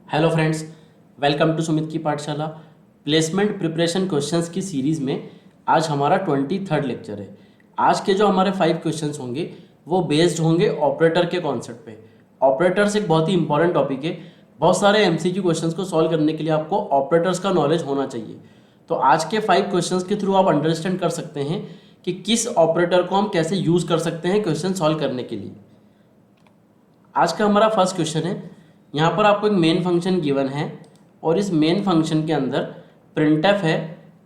Hello friends, welcome to Sumit की पाठशाला। Placement preparation questions की सीरीज़ में आज हमारा 23rd लेक्चर है। आज के जो हमारे 5 क्वेश्चंस होंगे वो बेस्ड होंगे ऑपरेटर के कॉन्सेप्ट पे। ऑपरेटर्स एक बहुत ही इंपॉर्टेंट टॉपिक है। बहुत सारे एमसीक्यू क्वेश्चंस को सॉल्व करने के लिए आपको ऑपरेटर्स का नॉलेज होना चाहिए। तो आज के 5 क्वेश्चंस के थ्रू आप अंडरस्टैंड कर सकते हैं कि किस ऑपरेटर को हम कैसे यूज़ कर सकते हैं क्वेश्चन सॉल्व करने के लिए। आज का हमारा फर्स्ट क्वेश्चन है। यहाँ पर आपको एक मेन फंक्शन गिवन है और इस मेन फंक्शन के अंदर प्रिंटफ है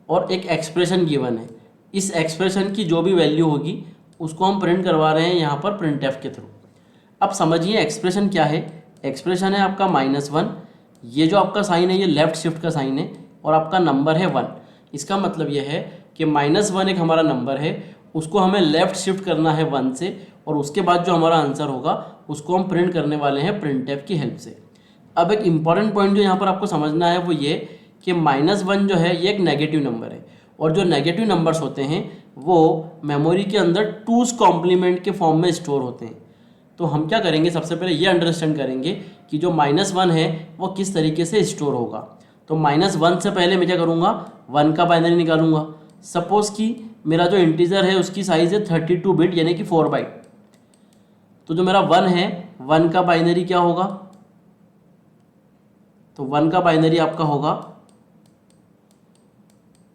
और एक एक्सप्रेशन गिवन है। इस एक्सप्रेशन की जो भी वैल्यू होगी उसको हम प्रिंट करवा रहे हैं यहाँ पर प्रिंटफ के थ्रू। अब समझिए एक्सप्रेशन क्या है। एक्सप्रेशन है आपका -1। ये जो आपका साइन है ये लेफ्ट शिफ्ट का साइन है और आपका नंबर है 1। इसका मतलब ये है कि -1 एक हमारा नंबर है, उसको हमें लेफ्ट शिफ्ट करना है 1 से और उसके बाद जो हमारा आंसर होगा उसको हम प्रिंट करने वाले हैं प्रिंटफ की हेल्प से। अब एक इम्पॉर्टेंट पॉइंट जो यहाँ पर आपको समझना है वो ये कि -1 जो है ये एक नेगेटिव नंबर है और जो नेगेटिव नंबर्स होते हैं वो मेमोरी के अंदर टूज कॉम्प्लीमेंट के फॉर्म में स्टोर होते हैं। तो हम क्या करेंगे, सबसे पहले ये अंडरस्टैंड करेंगे कि जो -1 है वो किस तरीके से स्टोर होगा। तो -1 से पहले मैं क्या करूँगा, 1 का बाइनरी निकालूंगा। सपोज कि मेरा जो इंटीजर है उसकी साइज़ है 32 बिट यानी कि 4 बाइट। तो जो मेरा 1 है 1 का बाइनरी क्या होगा, तो 1 का बाइनरी आपका होगा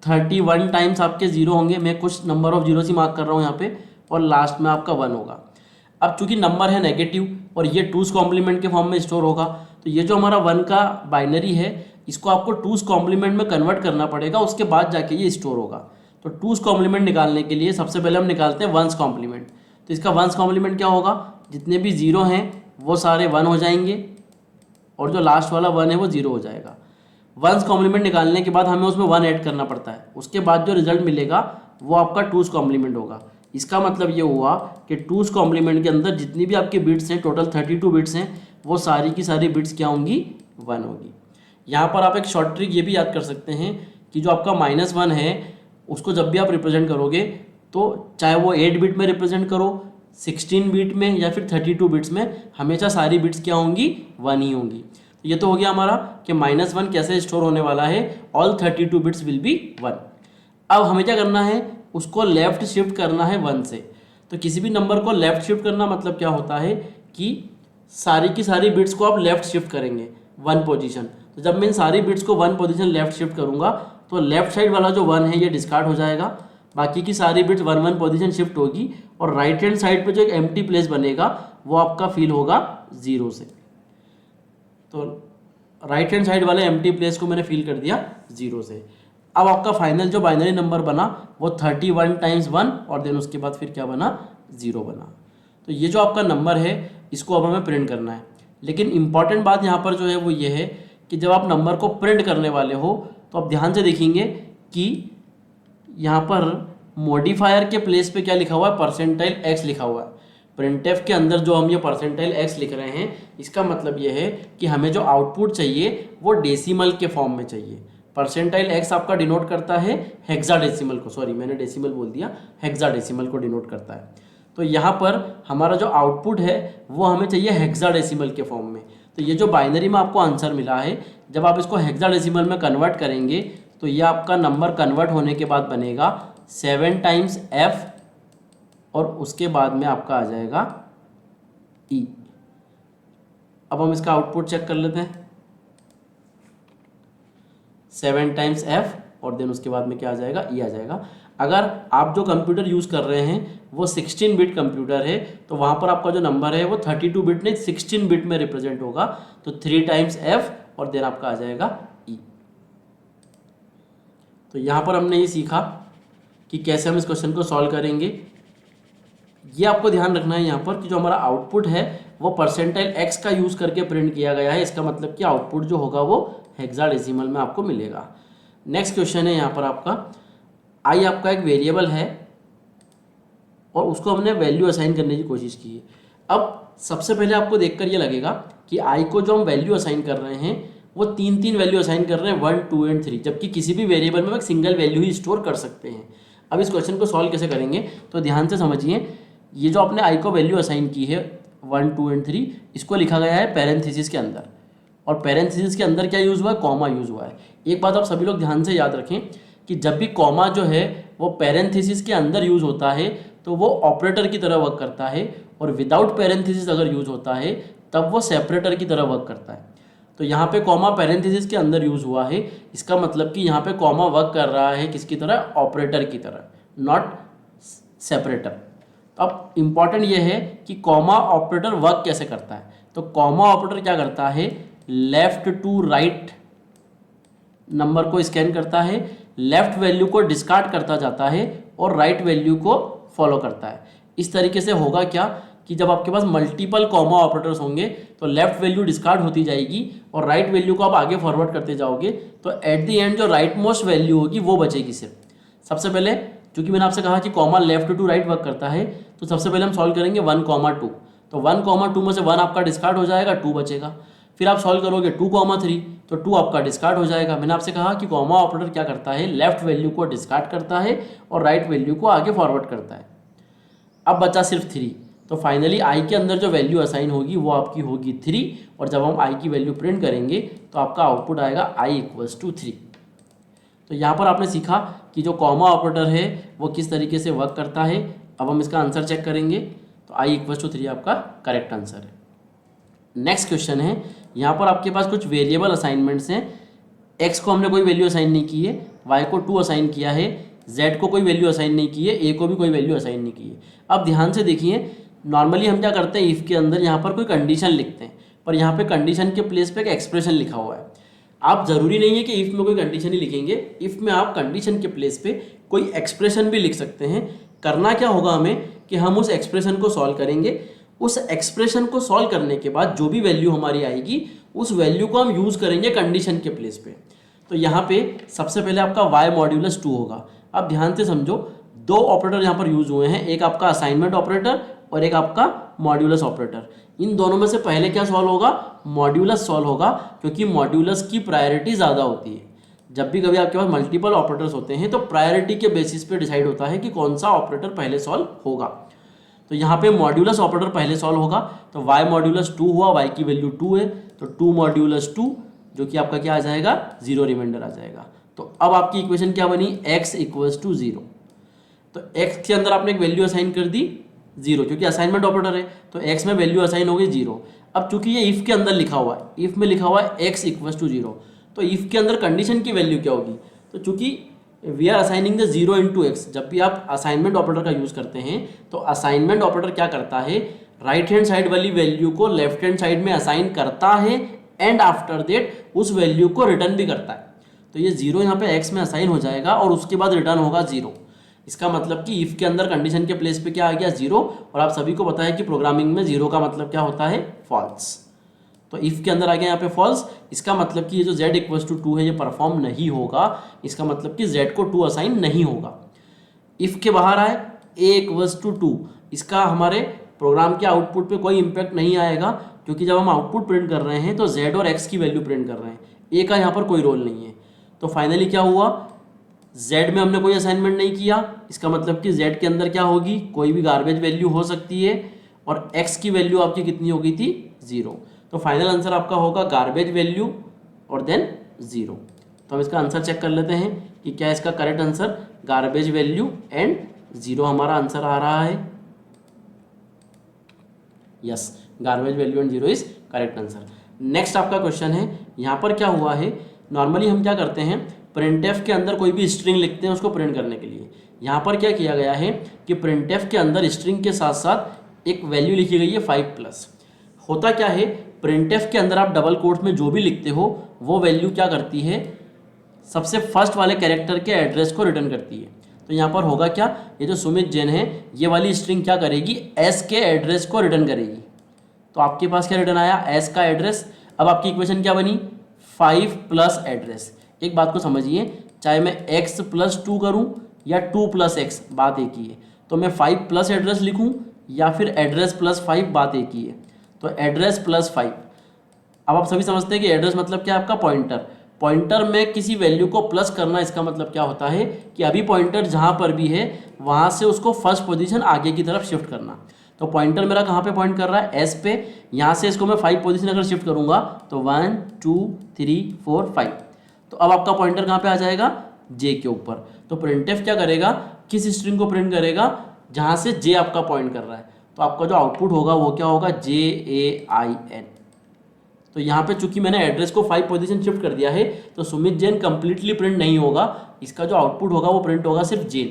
31 टाइम्स आपके 0 होंगे। मैं कुछ number of zero he mark कर रहा हूँ यहाँ पे और लास्ट में आपका 1 होगा। अब चूंकि नंबर है नेगेटिव और ये टूज कॉम्प्लीमेंट के फॉर्म में स्टोर होगा तो ये जो हमारा 1 का बाइनरी है इसको आपको टूज कॉम्प्लीमेंट में कन्वर्ट करना पड़ेगा, उसके बाद जाके ये स्टोर होगा। तो टूज कॉम्प्लीमेंट निकालने के लिए सबसे पहले हम निकालते हैं वंस कॉम्प्लीमेंट। तो इसका वंस कॉम्प्लीमेंट क्या होगा, जितने भी 0 हैं वो सारे 1 हो जाएंगे और जो लास्ट वाला 1 है वो 0 हो जाएगा। वंस कॉम्प्लीमेंट निकालने के बाद हमें उसमें 1 ऐड करना पड़ता है, उसके बाद जो रिजल्ट मिलेगा वो आपका टूज कॉम्प्लीमेंट होगा। इसका मतलब ये हुआ कि टूज कॉम्प्लीमेंट के अंदर जितनी भी आपके बिट्स हैं, टोटल 32 बिट्स हैं, वो सारी की सारी बिट्स क्या होंगी, 1 होगी। यहाँ पर आप एक शॉर्ट ट्रिक ये भी याद कर सकते हैं कि जो आपका -1 है उसको जब भी आप रिप्रेजेंट करोगे तो चाहे वो 8 बिट में रिप्रेजेंट करो, 16 बिट में या फिर 32 बिट्स में, हमेशा सारी बिट्स क्या होंगी, 1 ही होंगी। ये तो हो गया हमारा कि -1 कैसे स्टोर होने वाला है, ऑल 32 बिट्स विल बी 1। अब हमें क्या करना है, उसको लेफ्ट शिफ्ट करना है 1 से। तो किसी भी नंबर को लेफ्ट शिफ्ट करना मतलब क्या होता है कि सारी की सारी बिट्स को आप लेफ्ट शिफ्ट करेंगे 1 पोजीशन। तो जब मैं इन सारी बिट्स को 1 पोजीशन लेफ्ट शिफ्ट करूंगा तो लेफ्ट साइड वाला जो 1 है ये डिस्कार्ड हो जाएगा, बाकी की सारी बिट्स 1 पोजीशन शिफ्ट होगी और राइट हैंड साइड पे जो एक एम्प्टी प्लेस बनेगा वो आपका फिल होगा 0 से। तो राइट हैंड साइड वाले एम्प्टी प्लेस को मैंने फिल कर दिया 0 से। अब आपका फाइनल जो बाइनरी नंबर बना वो 31 टाइम्स 1 और देन उसके बाद फिर क्या बना, 0 बना। तो ये जो आपका नंबर है इसको अब हमें प्रिंट करना है। लेकिन इंपॉर्टेंट बात यहाँ पर जो है वो ये है कि जब आप नंबर को प्रिंट करने वाले हो तो आप ध्यान से देखेंगे कि यहाँ पर मॉडिफायर के प्लेस पे क्या लिखा हुआ है, %x लिखा हुआ है। प्रिंटफ के अंदर जो हम ये %x लिख रहे हैं इसका मतलब ये है कि हमें जो आउटपुट चाहिए वो डेसिमल के फॉर्म में चाहिए। %x आपका डिनोट करता है हेक्साडेसिमल को, सॉरी मैंने डेसिमल बोल दिया, हेक्साडेसिमल को डिनोट करता है। तो यहाँ पर हमारा जो आउटपुट है वो हमें चाहिए हेक्साडेसिमल के फॉर्म में। तो ये जो बाइनरी में आपको आंसर मिला है, जब आप इसको हेक्साडेसिमल में कन्वर्ट करेंगे तो ये आपका नंबर कन्वर्ट होने के बाद बनेगा 7 टाइम्स f और उसके बाद में आपका आ जाएगा e। अब हम इसका आउटपुट चेक कर लेते हैं, 7 टाइम्स f और देन उसके बाद में क्या आ जाएगा, e आ जाएगा। अगर आप जो कंप्यूटर यूज़ कर रहे हैं वो 16 बिट कंप्यूटर है तो वहाँ पर आपका जो नंबर है वो 32 बिट नहीं 16 बिट में रिप्रेजेंट होगा। तो 3 टाइम्स f और देन आपका आ जाएगा e। तो यहाँ पर हमने ये सीखा कि कैसे हम इस क्वेश्चन को सॉल्व करेंगे। ये आपको ध्यान रखना है यहाँ पर कि जो हमारा आउटपुट है वो %x का यूज़ करके प्रिंट किया गया है। इसका मतलब कि आउटपुट जो होगा वो हेक्साडेसिमल में आपको मिलेगा। नेक्स्ट क्वेश्चन है यहाँ पर आपका, i आपका एक वेरिएबल है और उसको हमने वैल्यू असाइन करने की कोशिश की है। अब सबसे पहले आपको देखकर ये लगेगा कि i को जो हम वैल्यू असाइन कर रहे हैं वो 3 वैल्यू असाइन कर रहे हैं, 1, 2 एंड 3, जबकि किसी भी वेरिएबल में हम एक सिंगल वैल्यू ही स्टोर कर सकते हैं। अब इस क्वेश्चन को सॉल्व कैसे करेंगे तो ध्यान से समझिए। ये जो आपने i को वैल्यू असाइन की है 1, 2 एंड 3, इसको लिखा गया है पैरेंथेसिस के अंदर। और पैरेंथेसिस के अंदर क्या यूज़ हुआ है, कॉमा यूज़ हुआ है। एक बात आप सभी लोग ध्यान से याद रखें कि जब भी कॉमा जो है वो पैरेंथेसिस के अंदर यूज़ होता है तो वो ऑपरेटर की तरह वर्क करता है, और विदाउट पैरेंथेसिस अगर यूज़ होता है तब वो सेपरेटर की तरह वर्क करता है। तो यहाँ पे कॉमा पैरेंथेसिस के अंदर यूज़ हुआ है, इसका मतलब कि यहाँ पे कॉमा वर्क कर रहा है किसकी तरह, ऑपरेटर की तरह, नॉट सेपरेटर। अब इम्पॉर्टेंट ये है कि कॉमा ऑपरेटर वर्क कैसे करता है। तो कॉमा ऑपरेटर क्या करता है, लेफ्ट टू राइट नंबर को स्कैन करता है, लेफ्ट वैल्यू को डिस्कार्ड करता जाता है और राइट वैल्यू को फॉलो करता है। इस तरीके से होगा क्या कि जब आपके पास मल्टीपल कॉमा ऑपरेटर्स होंगे तो लेफ्ट वैल्यू डिस्कार्ड होती जाएगी और राइट वैल्यू को आप आगे फॉरवर्ड करते जाओगे, तो एट द एंड जो राइट मोस्ट वैल्यू होगी वो बचेगी सिर्फ। सबसे पहले चूंकि मैंने आपसे कहा कि comma left to right work करता है, तो सबसे पहले हम सॉल्व करेंगे 1,2। तो 1,2 में से 1 आपका डिस्कार्ड हो जाएगा, 2 बचेगा। फिर आप सॉल्व करोगे 2,3, तो 2 आपका डिस्कार्ड हो जाएगा। मैंने आपसे कहा कि कॉमा ऑपरेटर क्या करता है, लेफ्ट वैल्यू को डिस्कार्ड करता है और राइट वैल्यू को आगे फॉरवर्ड करता है। अब बचा सिर्फ 3, तो फाइनली आई के अंदर जो वैल्यू असाइन होगी वो आपकी होगी 3, और जब हम आई की वैल्यू प्रिंट करेंगे तो आपका आउटपुट आएगा i = 3। तो यहाँ पर आपने सीखा कि जो कॉमा ऑपरेटर है वो किस तरीके से वर्क करता है। अब हम इसका आंसर चेक करेंगे, तो i = 3 आपका करेक्ट आंसर है। नेक्स्ट क्वेश्चन है, यहाँ पर आपके पास कुछ वेरिएबल असाइनमेंट्स हैं। x को हमने कोई वैल्यू असाइन नहीं की है, y को 2 असाइन किया है, z को कोई वैल्यू असाइन नहीं की है, a को भी कोई वैल्यू असाइन नहीं की है। अब ध्यान से देखिए, नॉर्मली हम क्या करते हैं, इफ़ के अंदर यहाँ पर कोई कंडीशन लिखते हैं, पर यहाँ पे कंडीशन के प्लेस पे एक एक्सप्रेशन लिखा हुआ है। आप ज़रूरी नहीं है कि इफ़ में कोई कंडीशन ही लिखेंगे, इफ़ में आप कंडीशन के प्लेस पे कोई एक्सप्रेशन भी लिख सकते हैं। करना क्या होगा हमें कि हम उस एक्सप्रेशन को सॉल्व करेंगे। उस एक्सप्रेशन को सॉल्व करने के बाद जो भी वैल्यू हमारी आएगी उस वैल्यू को हम यूज़ करेंगे कंडीशन के प्लेस पे। तो यहाँ पे सबसे पहले आपका y मॉड्यूलस 2 होगा। अब ध्यान से समझो, 2 ऑपरेटर यहाँ पर यूज़ हुए हैं, एक आपका असाइनमेंट ऑपरेटर और एक आपका मॉड्यूलस ऑपरेटर। इन दोनों में से पहले क्या सॉल्व होगा, मॉड्यूलस सॉल्व होगा, क्योंकि मॉड्यूलस की प्रायोरिटी ज़्यादा होती है। जब भी कभी आपके पास मल्टीपल ऑपरेटर्स होते हैं तो प्रायोरिटी के बेसिस पे डिसाइड होता है कि कौन सा ऑपरेटर पहले सॉल्व होगा। तो यहाँ पे मॉड्यूलस ऑपरेटर पहले सॉल्व होगा, तो y मॉड्यूलस 2 हुआ, y की वैल्यू 2 है, तो 2 मॉड्यूलस 2 जो कि आपका क्या आ जाएगा, 0 रिमाइंडर आ जाएगा। तो अब आपकी इक्वेशन क्या बनी, x = 0। तो x के अंदर आपने एक वैल्यू असाइन कर दी 0, क्योंकि असाइनमेंट ऑपरेटर है, तो x में वैल्यू असाइन हो गई 0। अब चूंकि ये इफ़ के अंदर लिखा हुआ है, इफ़ में लिखा हुआ है x = 0, तो इफ़ के अंदर कंडीशन की वैल्यू क्या होगी, तो चूंकि we are assigning the 0 × x, जब भी आप असाइनमेंट ऑपरेटर का यूज़ करते हैं तो असाइनमेंट ऑपरेटर क्या करता है, राइट हैंड साइड वाली वैल्यू को लेफ्ट हैंड साइड में असाइन करता है एंड आफ्टर देट उस वैल्यू को रिटर्न भी करता है। तो ये 0 यहाँ पे x में असाइन हो जाएगा और उसके बाद रिटर्न होगा 0। इसका मतलब कि इफ़ के अंदर कंडीशन के प्लेस पे क्या आ गया, 0, और आप सभी को पता है कि प्रोग्रामिंग में 0 का मतलब क्या होता है, फॉल्स। तो इफ़ के अंदर आ गया यहाँ पे फॉल्स, इसका मतलब कि ये जो z = 2 है ये परफॉर्म नहीं होगा, इसका मतलब कि z को 2 असाइन नहीं होगा। इफ़ के बाहर आए a = 2, इसका हमारे प्रोग्राम के आउटपुट पे कोई इम्पैक्ट नहीं आएगा, क्योंकि जब हम आउटपुट प्रिंट कर रहे हैं तो z और x की वैल्यू प्रिंट कर रहे हैं, a का यहाँ पर कोई रोल नहीं है। तो फाइनली क्या हुआ, z में हमने कोई असाइनमेंट नहीं किया, इसका मतलब कि z के अंदर क्या होगी, कोई भी गार्बेज वैल्यू हो सकती है, और x की वैल्यू आपकी कितनी हो गई थी, 0। तो फाइनल आंसर आपका होगा गार्बेज वैल्यू और देन 0। तो हम इसका आंसर चेक कर लेते हैं कि क्या इसका correct answer garbage value and 0 हमारा आंसर आ रहा है। Yes, garbage value and 0 is correct answer. Next आपका क्वेश्चन है, यहाँ पर क्या हुआ है, नॉर्मली हम क्या करते हैं, प्रिंटफ के अंदर कोई भी स्ट्रिंग लिखते हैं उसको प्रिंट करने के लिए। यहाँ पर क्या किया गया है कि प्रिंटफ के अंदर स्ट्रिंग के साथ साथ एक वैल्यू लिखी गई है 5+। होता क्या है, प्रिंटफ के अंदर आप डबल कोट्स में जो भी लिखते हो वो वैल्यू क्या करती है, सबसे फर्स्ट वाले कैरेक्टर के एड्रेस को रिटर्न करती है। तो यहाँ पर होगा क्या, ये जो सुमित जैन है ये वाली स्ट्रिंग क्या करेगी, एस के एड्रेस को रिटर्न करेगी। तो आपके पास क्या रिटर्न आया, एस का एड्रेस। अब आपकी इक्वेशन क्या बनी, 5+ एड्रेस। एक बात को समझिए, चाहे मैं x+2 करूँ या 2+x, बात एक ही है। तो मैं 5+ एड्रेस लिखूँ या फिर एड्रेस +5, बात एक ही है। तो एड्रेस +5। अब आप सभी समझते हैं कि एड्रेस मतलब क्या है, आपका पॉइंटर। पॉइंटर में किसी वैल्यू को प्लस करना, इसका मतलब क्या होता है कि अभी पॉइंटर जहाँ पर भी है वहाँ से उसको फर्स्ट पोजीशन आगे की तरफ शिफ्ट करना। तो पॉइंटर मेरा कहाँ पे पॉइंट कर रहा है, एस पे। यहाँ से इसको मैं 5 पोजीशन अगर शिफ्ट करूँगा तो 1 2 3 4 5, तो अब आपका पॉइंटर कहाँ पे आ जाएगा, जे के ऊपर। तो प्रिंटफ क्या करेगा, किस स्ट्रिंग को प्रिंट करेगा, जहाँ से जे आपका पॉइंट कर रहा है। तो आपका जो आउटपुट होगा वो क्या होगा, JAIN। तो यहाँ पे चूंकि मैंने एड्रेस को 5 पोजीशन शिफ्ट कर दिया है तो सुमित जैन कंप्लीटली प्रिंट नहीं होगा, इसका जो आउटपुट होगा वो प्रिंट होगा सिर्फ जैन।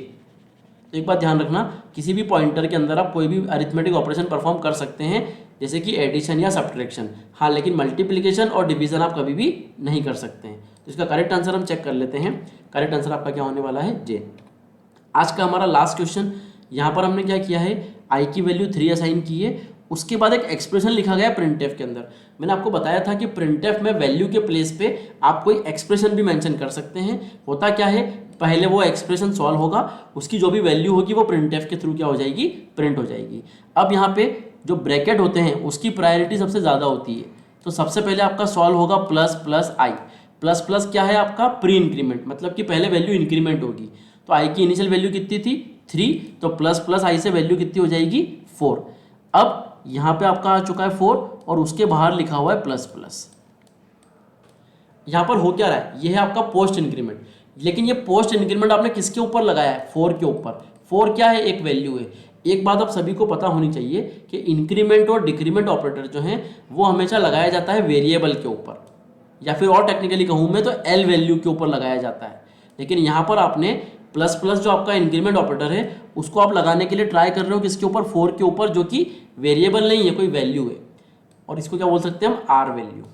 तो एक बात ध्यान रखना, किसी भी पॉइंटर के अंदर आप कोई भी अरिथमेटिक ऑपरेशन परफॉर्म कर सकते हैं, जैसे कि एडिशन या सब्ट्रैक्शन, हाँ, लेकिन मल्टीप्लिकेशन और डिवीजन आप कभी भी नहीं कर सकते हैं। तो इसका करेक्ट आंसर हम चेक कर लेते हैं। करेक्ट आंसर आपका क्या होने वाला है, जैन। आज का हमारा लास्ट क्वेश्चन, यहाँ पर हमने क्या किया है, आई की वैल्यू 3 असाइन की है, उसके बाद एक एक्सप्रेशन लिखा गया प्रिंटफ के अंदर। मैंने आपको बताया था कि प्रिंटफ में वैल्यू के प्लेस पे आप कोई एक्सप्रेशन भी मेंशन कर सकते हैं। होता क्या है, पहले वो एक्सप्रेशन सॉल्व होगा, उसकी जो भी वैल्यू होगी वो प्रिंटफ के थ्रू क्या हो जाएगी, प्रिंट हो जाएगी। अब यहाँ पे जो ब्रैकेट होते हैं उसकी प्रायोरिटी सबसे ज़्यादा होती है। तो सबसे पहले आपका सॉल्व होगा प्लस प्लस आई। प्लस प्लस क्या है आपका, प्री इंक्रीमेंट, मतलब कि पहले वैल्यू इंक्रीमेंट होगी। तो आई की इनिशियल वैल्यू कितनी थी, 3, तो प्लस प्लस आई से वैल्यू कितनी हो जाएगी, 4। अब यहाँ पे आपका आ चुका है 4 और उसके बाहर लिखा हुआ है प्लस प्लस। यहाँ पर हो क्या रहा है, ये है आपका पोस्ट इंक्रीमेंट, लेकिन ये पोस्ट इंक्रीमेंट आपने किसके ऊपर लगाया है, 4 के ऊपर। 4 क्या है, एक वैल्यू है। एक बात आप सभी को पता होनी चाहिए कि इंक्रीमेंट और डिक्रीमेंट ऑपरेटर जो है वो हमेशा लगाया जाता है वेरिएबल के ऊपर, या फिर और टेक्निकली कहूँ मैं तो एल वैल्यू के ऊपर लगाया जाता है। लेकिन यहाँ पर आपने प्लस प्लस जो आपका इंक्रीमेंट ऑपरेटर है उसको आप लगाने के लिए ट्राई कर रहे हो किसके ऊपर, 4 के ऊपर, जो कि वेरिएबल नहीं है, कोई वैल्यू है, और इसको क्या बोल सकते हैं हम, आर वैल्यू।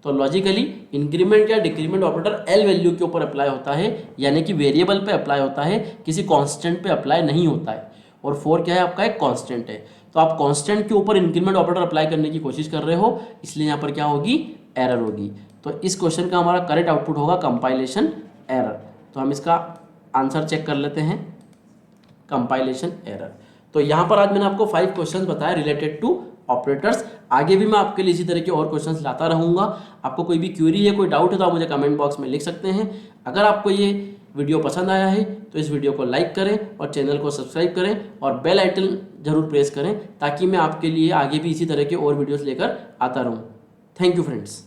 तो लॉजिकली इंक्रीमेंट या डिक्रीमेंट ऑपरेटर एल वैल्यू के ऊपर अप्लाई होता है, यानी कि वेरिएबल पे अप्लाई होता है, किसी कांस्टेंट पे अप्लाई नहीं होता है। और 4 क्या है आपका, एक कांस्टेंट है। तो आप कांस्टेंट के ऊपर इंक्रीमेंट ऑपरेटर अप्लाई करने की कोशिश कर रहे हो, इसलिए यहाँ पर क्या होगी, एरर होगी। तो इस क्वेश्चन का हमारा करेक्ट आउटपुट होगा कंपाइलेशन एरर। तो हम इसका आंसर चेक कर लेते हैं, कंपाइलेशन एरर। तो यहाँ पर आज मैंने आपको 5 क्वेश्चंस बताया रिलेटेड टू ऑपरेटर्स। आगे भी मैं आपके लिए इसी तरह के और क्वेश्चंस लाता रहूँगा। आपको कोई भी क्वेरी है, कोई डाउट है तो आप मुझे कमेंट बॉक्स में लिख सकते हैं। अगर आपको ये वीडियो पसंद आया है तो इस वीडियो को लाइक करें और चैनल को सब्सक्राइब करें और बेल आइकन जरूर प्रेस करें, ताकि मैं आपके लिए आगे भी इसी तरह के और वीडियोज़ लेकर आता रहूँ। Thank you friends.